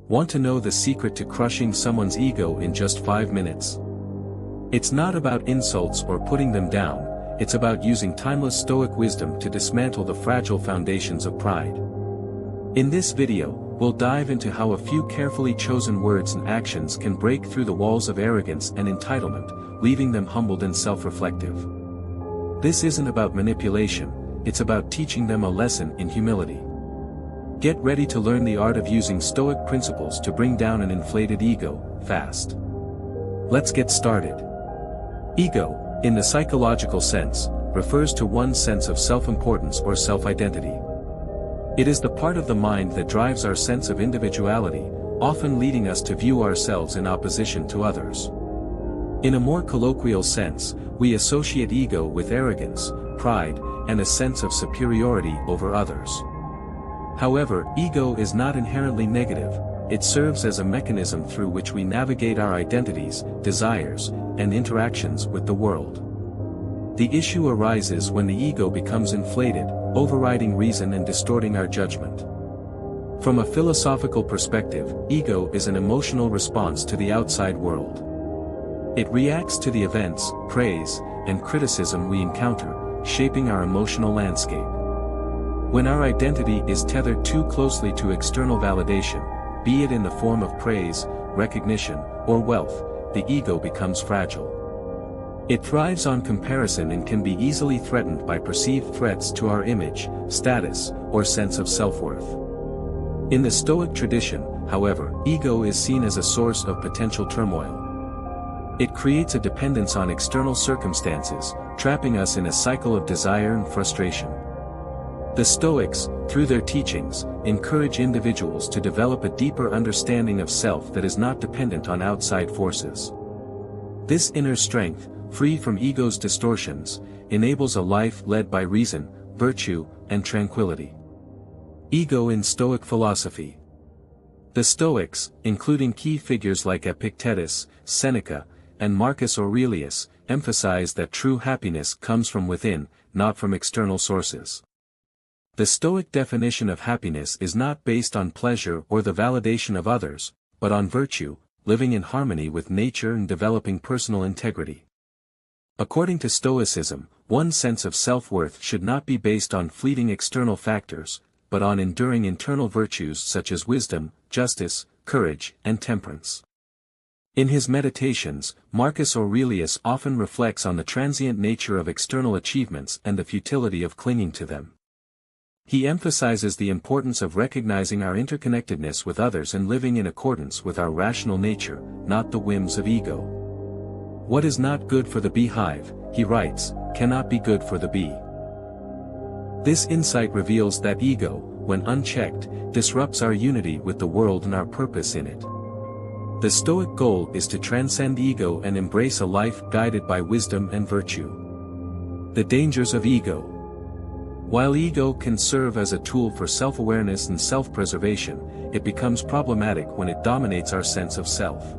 Want to know the secret to crushing someone's ego in just 5 minutes? It's not about insults or putting them down, it's about using timeless Stoic wisdom to dismantle the fragile foundations of pride. In this video, we'll dive into how a few carefully chosen words and actions can break through the walls of arrogance and entitlement, leaving them humbled and self-reflective. This isn't about manipulation, it's about teaching them a lesson in humility. Get ready to learn the art of using Stoic principles to bring down an inflated ego, fast. Let's get started. Ego, in the psychological sense, refers to one's sense of self-importance or self-identity. It is the part of the mind that drives our sense of individuality, often leading us to view ourselves in opposition to others. In a more colloquial sense, we associate ego with arrogance, pride, and a sense of superiority over others. However, ego is not inherently negative, it serves as a mechanism through which we navigate our identities, desires, and interactions with the world. The issue arises when the ego becomes inflated, overriding reason and distorting our judgment. From a philosophical perspective, ego is an emotional response to the outside world. It reacts to the events, praise, and criticism we encounter, shaping our emotional landscape. When our identity is tethered too closely to external validation, be it in the form of praise, recognition, or wealth, the ego becomes fragile. It thrives on comparison and can be easily threatened by perceived threats to our image, status, or sense of self-worth. In the Stoic tradition, however, ego is seen as a source of potential turmoil. It creates a dependence on external circumstances, trapping us in a cycle of desire and frustration. The Stoics, through their teachings, encourage individuals to develop a deeper understanding of self that is not dependent on outside forces. This inner strength, free from ego's distortions, enables a life led by reason, virtue, and tranquility. Ego in Stoic philosophy. The Stoics, including key figures like Epictetus, Seneca, and Marcus Aurelius, emphasize that true happiness comes from within, not from external sources. The Stoic definition of happiness is not based on pleasure or the validation of others, but on virtue, living in harmony with nature and developing personal integrity. According to Stoicism, one's sense of self-worth should not be based on fleeting external factors, but on enduring internal virtues such as wisdom, justice, courage, and temperance. In his meditations, Marcus Aurelius often reflects on the transient nature of external achievements and the futility of clinging to them. He emphasizes the importance of recognizing our interconnectedness with others and living in accordance with our rational nature, not the whims of ego. What is not good for the beehive, he writes, cannot be good for the bee. This insight reveals that ego, when unchecked, disrupts our unity with the world and our purpose in it. The Stoic goal is to transcend ego and embrace a life guided by wisdom and virtue. The dangers of ego. While ego can serve as a tool for self-awareness and self-preservation, it becomes problematic when it dominates our sense of self.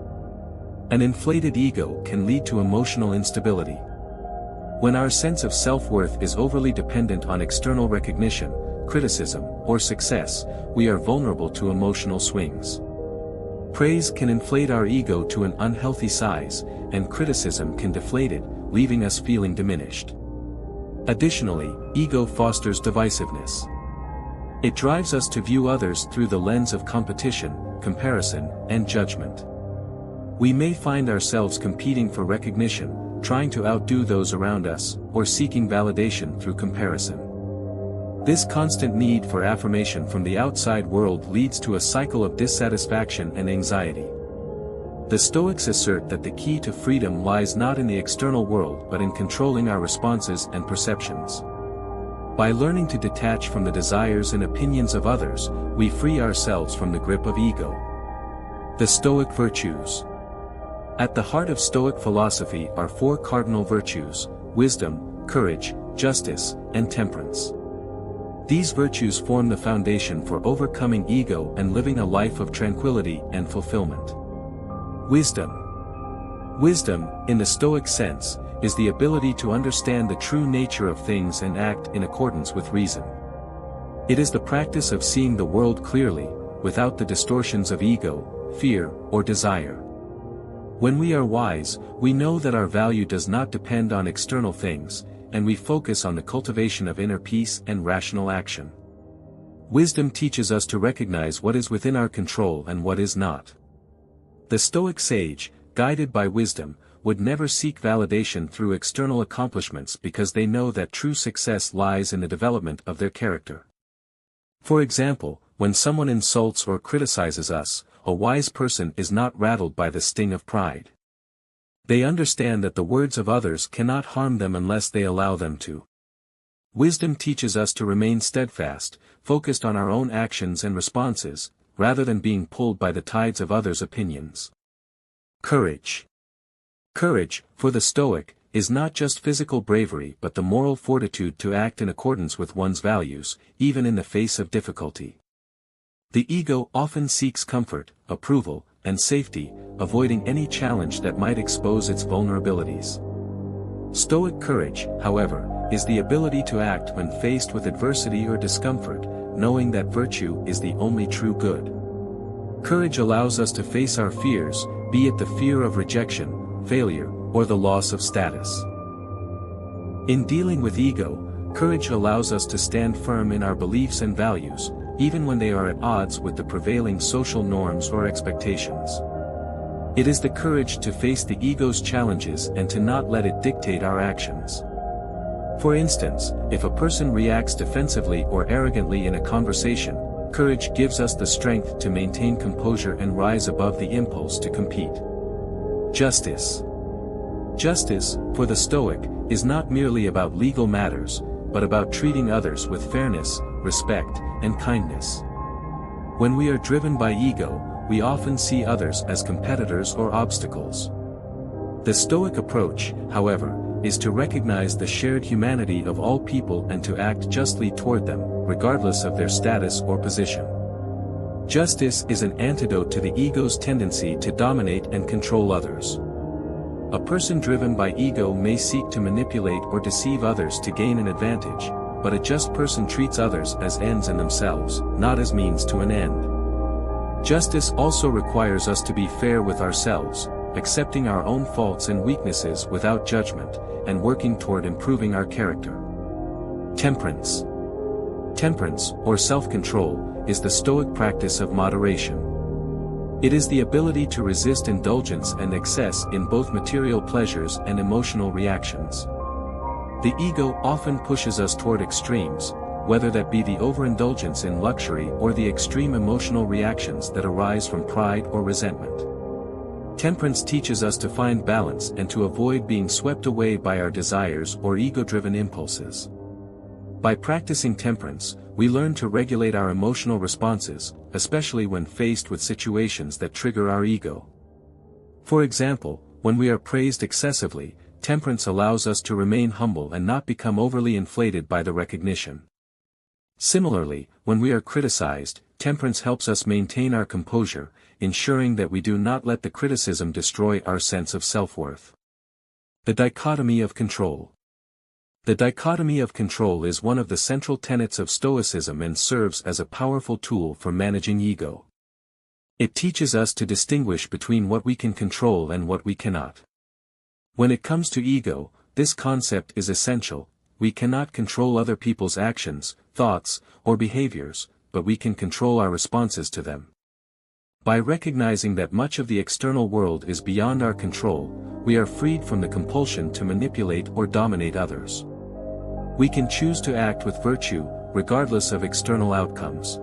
An inflated ego can lead to emotional instability. When our sense of self-worth is overly dependent on external recognition, criticism, or success, we are vulnerable to emotional swings. Praise can inflate our ego to an unhealthy size, and criticism can deflate it, leaving us feeling diminished. Additionally, ego fosters divisiveness. It drives us to view others through the lens of competition, comparison, and judgment. We may find ourselves competing for recognition, trying to outdo those around us, or seeking validation through comparison. This constant need for affirmation from the outside world leads to a cycle of dissatisfaction and anxiety. The Stoics assert that the key to freedom lies not in the external world but in controlling our responses and perceptions. By learning to detach from the desires and opinions of others, we free ourselves from the grip of ego. The Stoic virtues. At the heart of Stoic philosophy are 4 cardinal virtues: wisdom, courage, justice, and temperance. These virtues form the foundation for overcoming ego and living a life of tranquility and fulfillment. Wisdom. Wisdom, in the Stoic sense, is the ability to understand the true nature of things and act in accordance with reason. It is the practice of seeing the world clearly, without the distortions of ego, fear, or desire. When we are wise, we know that our value does not depend on external things, and we focus on the cultivation of inner peace and rational action. Wisdom teaches us to recognize what is within our control and what is not. The Stoic sage, guided by wisdom, would never seek validation through external accomplishments because they know that true success lies in the development of their character. For example, when someone insults or criticizes us, a wise person is not rattled by the sting of pride. They understand that the words of others cannot harm them unless they allow them to. Wisdom teaches us to remain steadfast, focused on our own actions and responses, rather than being pulled by the tides of others' opinions. Courage. Courage, for the Stoic, is not just physical bravery but the moral fortitude to act in accordance with one's values, even in the face of difficulty. The ego often seeks comfort, approval, and safety, avoiding any challenge that might expose its vulnerabilities. Stoic courage, however, is the ability to act when faced with adversity or discomfort, knowing that virtue is the only true good. Courage allows us to face our fears, be it the fear of rejection, failure, or the loss of status. In dealing with ego, courage allows us to stand firm in our beliefs and values, even when they are at odds with the prevailing social norms or expectations. It is the courage to face the ego's challenges and to not let it dictate our actions. For instance, if a person reacts defensively or arrogantly in a conversation, courage gives us the strength to maintain composure and rise above the impulse to compete. Justice. Justice, for the Stoic, is not merely about legal matters, but about treating others with fairness, respect, and kindness. When we are driven by ego, we often see others as competitors or obstacles. The Stoic approach, however, is to recognize the shared humanity of all people and to act justly toward them, regardless of their status or position. Justice is an antidote to the ego's tendency to dominate and control others. A person driven by ego may seek to manipulate or deceive others to gain an advantage, but a just person treats others as ends in themselves, not as means to an end. Justice also requires us to be fair with ourselves, accepting our own faults and weaknesses without judgment, and working toward improving our character. Temperance. Temperance, or self-control, is the Stoic practice of moderation. It is the ability to resist indulgence and excess in both material pleasures and emotional reactions. The ego often pushes us toward extremes, whether that be the overindulgence in luxury or the extreme emotional reactions that arise from pride or resentment. Temperance teaches us to find balance and to avoid being swept away by our desires or ego-driven impulses. By practicing temperance, we learn to regulate our emotional responses, especially when faced with situations that trigger our ego. For example, when we are praised excessively, temperance allows us to remain humble and not become overly inflated by the recognition. Similarly, when we are criticized, temperance helps us maintain our composure, ensuring that we do not let the criticism destroy our sense of self-worth. The dichotomy of control. The dichotomy of control is one of the central tenets of Stoicism and serves as a powerful tool for managing ego. It teaches us to distinguish between what we can control and what we cannot. When it comes to ego, this concept is essential. We cannot control other people's actions, thoughts, or behaviors, but we can control our responses to them. By recognizing that much of the external world is beyond our control, we are freed from the compulsion to manipulate or dominate others. We can choose to act with virtue, regardless of external outcomes.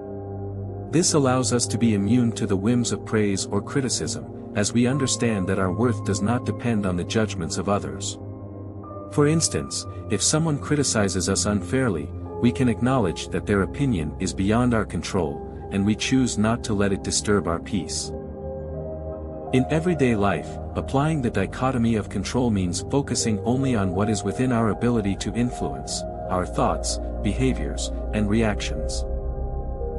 This allows us to be immune to the whims of praise or criticism, as we understand that our worth does not depend on the judgments of others. For instance, if someone criticizes us unfairly, we can acknowledge that their opinion is beyond our control, and we choose not to let it disturb our peace. In everyday life, applying the dichotomy of control means focusing only on what is within our ability to influence, our thoughts, behaviors, and reactions.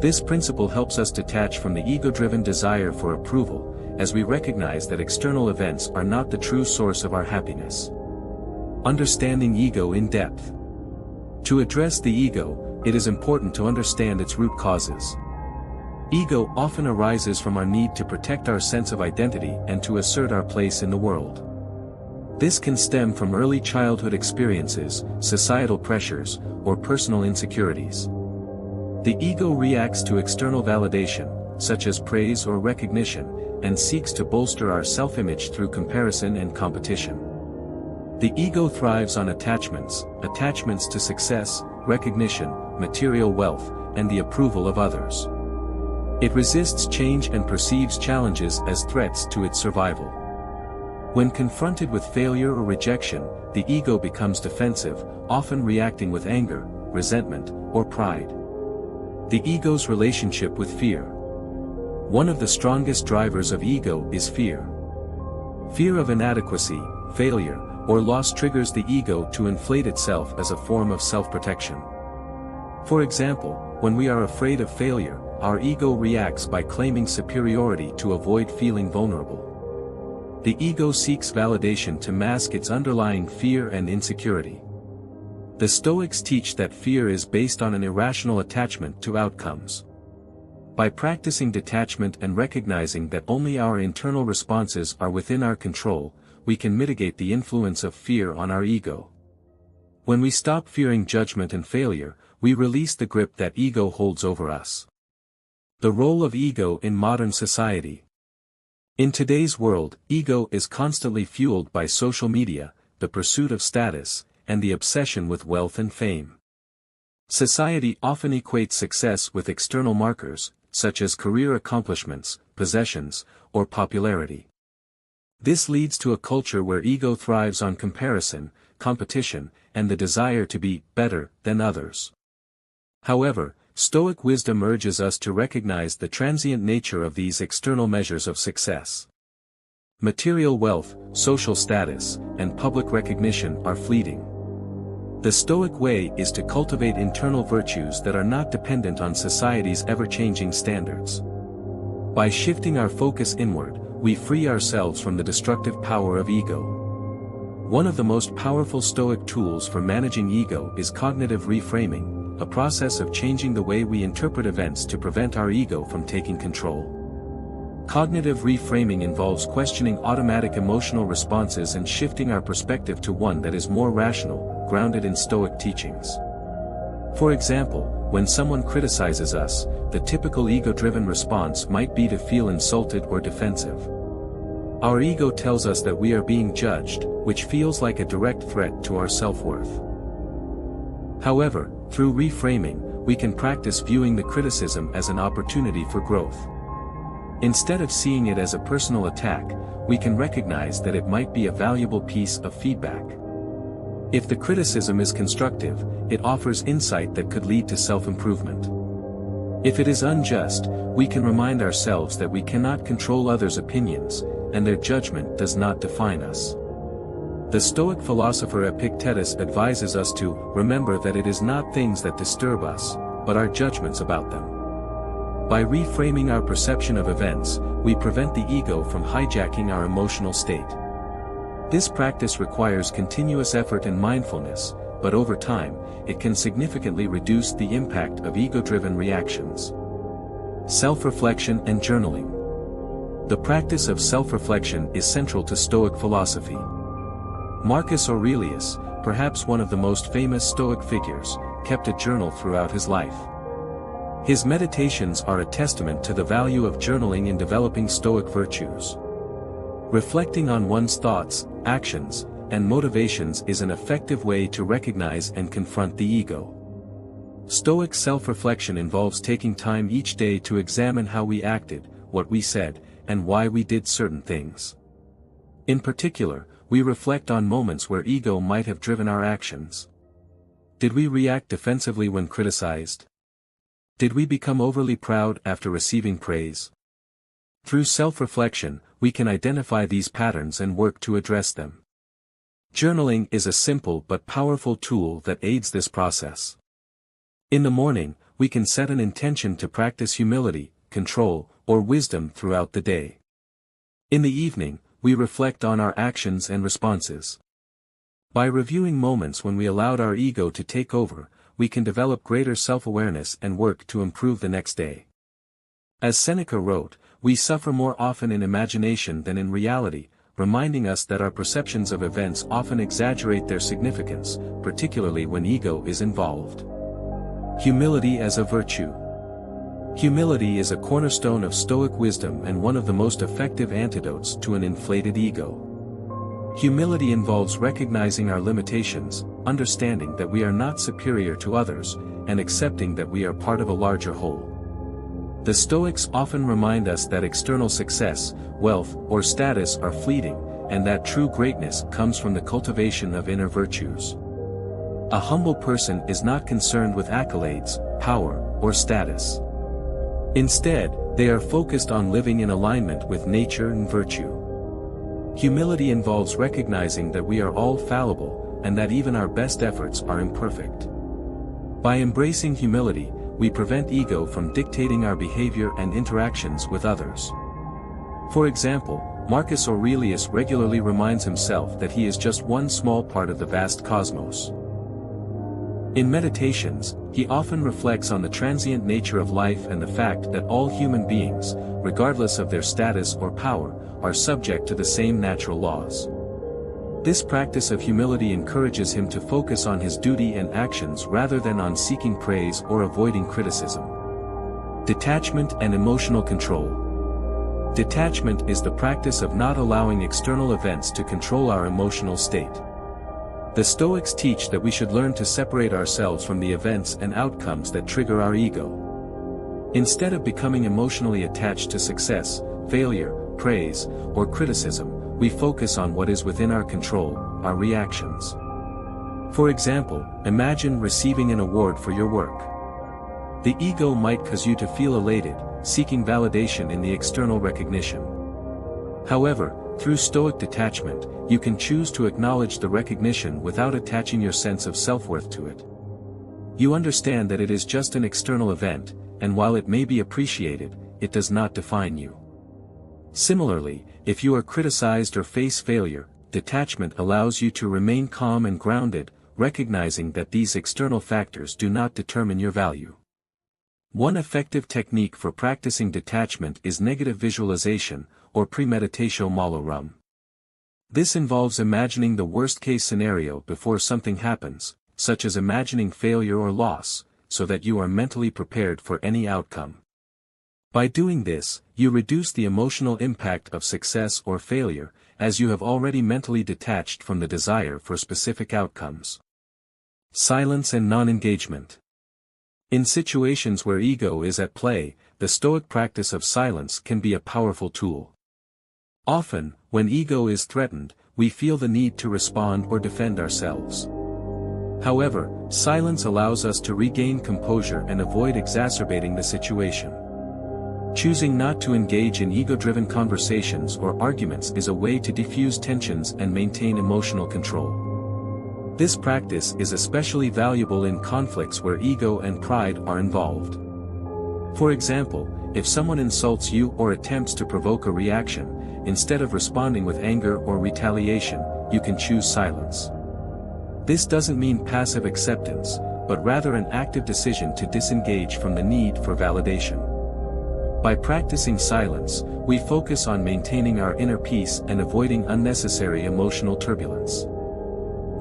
This principle helps us detach from the ego-driven desire for approval, as we recognize that external events are not the true source of our happiness. Understanding ego in depth. To address the ego, it is important to understand its root causes. Ego often arises from our need to protect our sense of identity and to assert our place in the world. This can stem from early childhood experiences, societal pressures, or personal insecurities. The ego reacts to external validation, such as praise or recognition, and seeks to bolster our self-image through comparison and competition. The ego thrives on attachments to success, recognition, material wealth, and the approval of others. It resists change and perceives challenges as threats to its survival. When confronted with failure or rejection, the ego becomes defensive, often reacting with anger, resentment, or pride. The ego's relationship with fear. One of the strongest drivers of ego is fear. Fear of inadequacy, failure, or loss triggers the ego to inflate itself as a form of self-protection. For example, when we are afraid of failure, our ego reacts by claiming superiority to avoid feeling vulnerable. The ego seeks validation to mask its underlying fear and insecurity. The Stoics teach that fear is based on an irrational attachment to outcomes. By practicing detachment and recognizing that only our internal responses are within our control, we can mitigate the influence of fear on our ego. When we stop fearing judgment and failure, we release the grip that ego holds over us. The role of ego in modern society. In today's world, ego is constantly fueled by social media, the pursuit of status, and the obsession with wealth and fame. Society often equates success with external markers, such as career accomplishments, possessions, or popularity. This leads to a culture where ego thrives on comparison, competition, and the desire to be better than others. However, Stoic wisdom urges us to recognize the transient nature of these external measures of success. Material wealth, social status, and public recognition are fleeting. The Stoic way is to cultivate internal virtues that are not dependent on society's ever-changing standards. By shifting our focus inward, we free ourselves from the destructive power of ego. One of the most powerful Stoic tools for managing ego is cognitive reframing, a process of changing the way we interpret events to prevent our ego from taking control. Cognitive reframing involves questioning automatic emotional responses and shifting our perspective to one that is more rational, grounded in Stoic teachings. For example, when someone criticizes us, the typical ego-driven response might be to feel insulted or defensive. Our ego tells us that we are being judged, which feels like a direct threat to our self-worth. However, through reframing, we can practice viewing the criticism as an opportunity for growth. Instead of seeing it as a personal attack, we can recognize that it might be a valuable piece of feedback. If the criticism is constructive, it offers insight that could lead to self-improvement. If it is unjust, we can remind ourselves that we cannot control others' opinions, and their judgment does not define us. The Stoic philosopher Epictetus advises us to remember that it is not things that disturb us, but our judgments about them. By reframing our perception of events, we prevent the ego from hijacking our emotional state. This practice requires continuous effort and mindfulness, but over time, it can significantly reduce the impact of ego-driven reactions. Self-reflection and journaling. The practice of self-reflection is central to Stoic philosophy. Marcus Aurelius, perhaps one of the most famous Stoic figures, kept a journal throughout his life. His meditations are a testament to the value of journaling in developing Stoic virtues. Reflecting on one's thoughts, actions, and motivations is an effective way to recognize and confront the ego. Stoic self-reflection involves taking time each day to examine how we acted, what we said, and why we did certain things. In particular, we reflect on moments where ego might have driven our actions. Did we react defensively when criticized? Did we become overly proud after receiving praise? Through self-reflection, we can identify these patterns and work to address them. Journaling is a simple but powerful tool that aids this process. In the morning, we can set an intention to practice humility, control, or wisdom throughout the day. In the evening, we reflect on our actions and responses. By reviewing moments when we allowed our ego to take over, we can develop greater self-awareness and work to improve the next day. As Seneca wrote, we suffer more often in imagination than in reality, reminding us that our perceptions of events often exaggerate their significance, particularly when ego is involved. Humility as a virtue. Humility is a cornerstone of Stoic wisdom and one of the most effective antidotes to an inflated ego. Humility involves recognizing our limitations, understanding that we are not superior to others, and accepting that we are part of a larger whole. The Stoics often remind us that external success, wealth, or status are fleeting, and that true greatness comes from the cultivation of inner virtues. A humble person is not concerned with accolades, power, or status. Instead, they are focused on living in alignment with nature and virtue. Humility involves recognizing that we are all fallible, and that even our best efforts are imperfect. By embracing humility, we prevent ego from dictating our behavior and interactions with others. For example, Marcus Aurelius regularly reminds himself that he is just one small part of the vast cosmos. In meditations, he often reflects on the transient nature of life and the fact that all human beings, regardless of their status or power, are subject to the same natural laws. This practice of humility encourages him to focus on his duty and actions rather than on seeking praise or avoiding criticism. Detachment and emotional control. Detachment is the practice of not allowing external events to control our emotional state. The Stoics teach that we should learn to separate ourselves from the events and outcomes that trigger our ego. Instead of becoming emotionally attached to success, failure, praise, or criticism, we focus on what is within our control, our reactions. For example, imagine receiving an award for your work. The ego might cause you to feel elated, seeking validation in the external recognition. However, through Stoic detachment, you can choose to acknowledge the recognition without attaching your sense of self-worth to it. You understand that it is just an external event, and while it may be appreciated, it does not define you. Similarly, if you are criticized or face failure, detachment allows you to remain calm and grounded, recognizing that these external factors do not determine your value. One effective technique for practicing detachment is negative visualization, or premeditatio malorum. This involves imagining the worst-case scenario before something happens, such as imagining failure or loss, so that you are mentally prepared for any outcome. By doing this, you reduce the emotional impact of success or failure, as you have already mentally detached from the desire for specific outcomes. Silence and non-engagement. In situations where ego is at play, the Stoic practice of silence can be a powerful tool. Often, when ego is threatened, we feel the need to respond or defend ourselves. However, silence allows us to regain composure and avoid exacerbating the situation. Choosing not to engage in ego-driven conversations or arguments is a way to diffuse tensions and maintain emotional control. This practice is especially valuable in conflicts where ego and pride are involved. For example, if someone insults you or attempts to provoke a reaction, instead of responding with anger or retaliation, you can choose silence. This doesn't mean passive acceptance, but rather an active decision to disengage from the need for validation. By practicing silence, we focus on maintaining our inner peace and avoiding unnecessary emotional turbulence.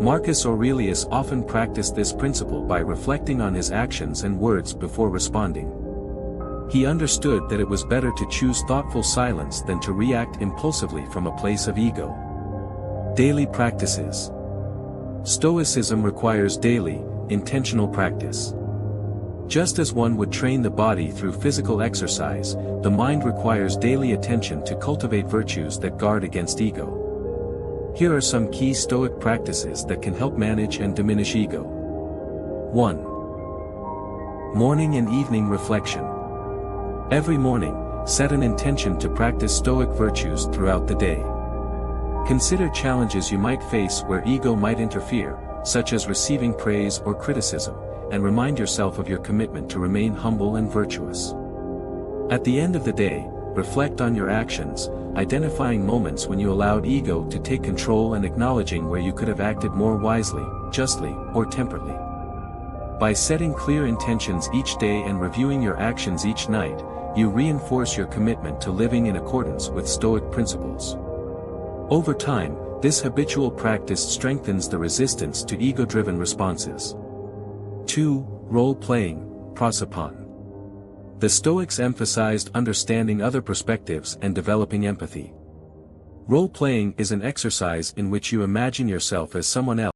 Marcus Aurelius often practiced this principle by reflecting on his actions and words before responding. He understood that it was better to choose thoughtful silence than to react impulsively from a place of ego. Daily practices. Stoicism requires daily, intentional practice. Just as one would train the body through physical exercise, the mind requires daily attention to cultivate virtues that guard against ego. Here are some key Stoic practices that can help manage and diminish ego. 1. Morning and evening reflection. Every morning, set an intention to practice Stoic virtues throughout the day. Consider challenges you might face where ego might interfere, such as receiving praise or criticism, and remind yourself of your commitment to remain humble and virtuous. At the end of the day, reflect on your actions, identifying moments when you allowed ego to take control and acknowledging where you could have acted more wisely, justly, or temperately. By setting clear intentions each day and reviewing your actions each night, you reinforce your commitment to living in accordance with Stoic principles. Over time, this habitual practice strengthens the resistance to ego-driven responses. 2. Role-playing, prosopon. The Stoics emphasized understanding other perspectives and developing empathy. Role-playing is an exercise in which you imagine yourself as someone else,